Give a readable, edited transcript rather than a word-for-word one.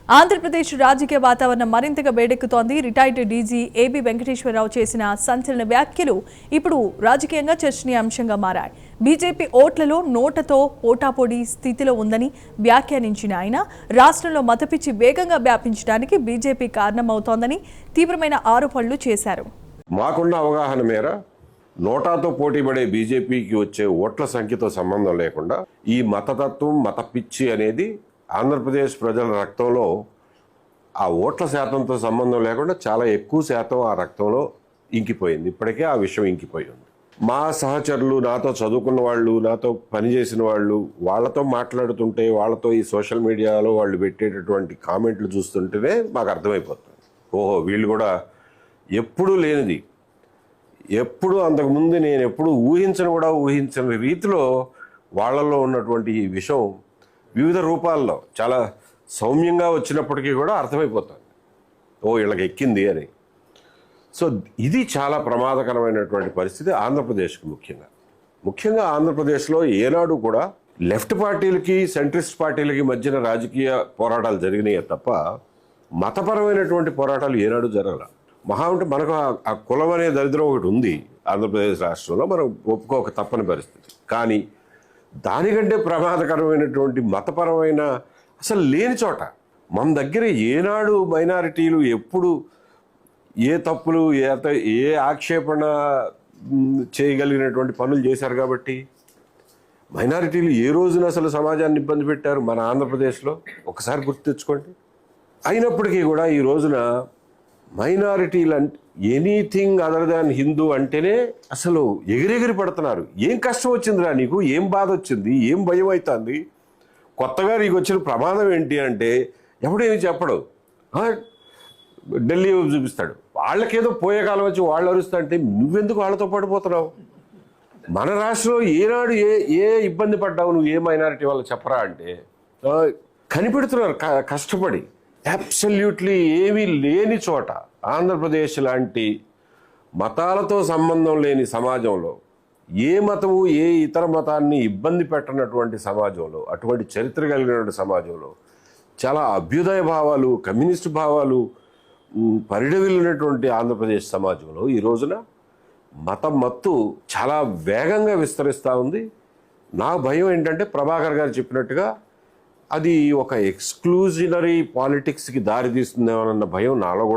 ఆంధ్రప్రదేశ్ రాజకీయ వాతావరణం మరింతగా వేడెక్కుతోంది. రిటైర్డ్ డీజీ ఏబీ వెంకటేశ్వరరావు చేసిన సంచలన వ్యాఖ్యలు ఇప్పుడు రాజకీయంగా చర్చనీయాంశంగా మారాయి. బీజేపీ ఓట్లలో నోటతో పోటాపోటీ స్థితిలో ఉందని వ్యాఖ్యానించిన ఆయన రాష్ట్రంలో మతపిచ్చి వేగంగా వ్యాపించడానికి బీజేపీ కారణమవుతోందని తీవ్రమైన ఆరోపణలు చేశారు. మాకున్న అవగాహన మేర నోటాతో పోటీపడే బీజేపీకి వచ్చే ఓట్ల సంఖ్యతో సంబంధం లేకుండా ఈ మతతత్వం మత పిచ్చి అనేది ఆంధ్రప్రదేశ్ ప్రజల రక్తంలో ఆ ఓట్ల శాతంతో సంబంధం లేకుండా చాలా ఎక్కువ శాతం ఆ రక్తంలో ఇంకిపోయింది. ఇప్పటికే ఆ విషయం ఇంకిపోయి ఉంది. మా సహచరులు, నాతో చదువుకున్న వాళ్ళు, నాతో పనిచేసిన వాళ్ళు, వాళ్ళతో మాట్లాడుతుంటే, వాళ్ళతో ఈ సోషల్ మీడియాలో వాళ్ళు పెట్టేటటువంటి కామెంట్లు చూస్తుంటేనే మాకు అర్థమైపోతుంది. ఓహో, వీళ్ళు కూడా ఎప్పుడూ లేనిది, ఎప్పుడు అంతకుముందు నేను ఎప్పుడు ఊహించని రీతిలో వాళ్ళల్లో ఉన్నటువంటి ఈ విషయం వివిధ రూపాల్లో చాలా సౌమ్యంగా వచ్చినప్పటికీ కూడా అర్థమైపోతుంది. ఓ, వీళ్ళకి ఎక్కింది అని. సో ఇది చాలా ప్రమాదకరమైనటువంటి పరిస్థితి ఆంధ్రప్రదేశ్కి. ముఖ్యంగా ఆంధ్రప్రదేశ్లో ఏనాడు కూడా లెఫ్ట్ పార్టీలకి సెంట్రిస్ట్ పార్టీలకి మధ్యన రాజకీయ పోరాటాలు జరిగినాయే తప్ప మతపరమైనటువంటి పోరాటాలు ఏనాడు జరగల. మహా అంటే మనకు ఆ కులం అనే దరిద్రం ఒకటి ఉంది ఆంధ్రప్రదేశ్ రాష్ట్రంలో, మనం ఒప్పుకోక తప్పని పరిస్థితి. కానీ దానికంటే ప్రమాదకరమైనటువంటి మతపరమైన అసలు లేని చోట మన దగ్గర ఏనాడు మైనారిటీలు ఎప్పుడు ఏ తప్పులు ఏ ఆక్షేపణ చేయగలిగినటువంటి పనులు చేశారు. కాబట్టి మైనారిటీలు ఏ రోజున అసలు సమాజాన్ని ఇబ్బంది పెట్టారు మన ఆంధ్రప్రదేశ్లో ఒకసారి గుర్తు తెచ్చుకోండి. అయినప్పటికీ కూడా ఈ రోజున మైనారిటీలు అంటే ఎనీథింగ్ అదర్ దాన్ హిందూ అంటేనే అసలు ఎగిరెగిరి పడుతున్నారు. ఏం కష్టం వచ్చిందిరా నీకు, ఏం బాధ వచ్చింది, ఏం భయం అవుతుంది, కొత్తగా నీకు వచ్చిన ప్రమాదం ఏంటి అంటే ఎవడేమి చెప్పడు. ఢిల్లీ చూపిస్తాడు. వాళ్ళకేదో పోయే కాలం వచ్చి వాళ్ళు అరుస్తా అంటే నువ్వెందుకు వాళ్ళతో పడిపోతున్నావు? మన రాష్ట్రంలో ఏనాడు ఏ ఇబ్బంది పడ్డావు నువ్వు, ఏ మైనారిటీ వాళ్ళు చెప్పరా అంటే కనిపెడుతున్నారు కష్టపడి. అబ్సల్యూట్లీ ఏమీ లేని చోట ఆంధ్రప్రదేశ్ లాంటి మతాలతో సంబంధం లేని సమాజంలో, ఏ మతము ఏ ఇతర మతాన్ని ఇబ్బంది పెట్టనటువంటి సమాజంలో, అటువంటి చరిత్ర కలిగినటువంటి సమాజంలో, చాలా అభ్యుదయ భావాలు, కమ్యూనిస్టు భావాలు పరిడవిల్లినటువంటి ఆంధ్రప్రదేశ్ సమాజంలో ఈ రోజున మత్తు చాలా వేగంగా విస్తరిస్తూ ఉంది. నా భయం ఏంటంటే ప్రభాకర్ గారు చెప్పినట్టుగా అది ఒక ఎక్స్క్లూజినరీ పాలిటిక్స్కి దారితీస్తుందేమోనన్న భయం నాలో కూడా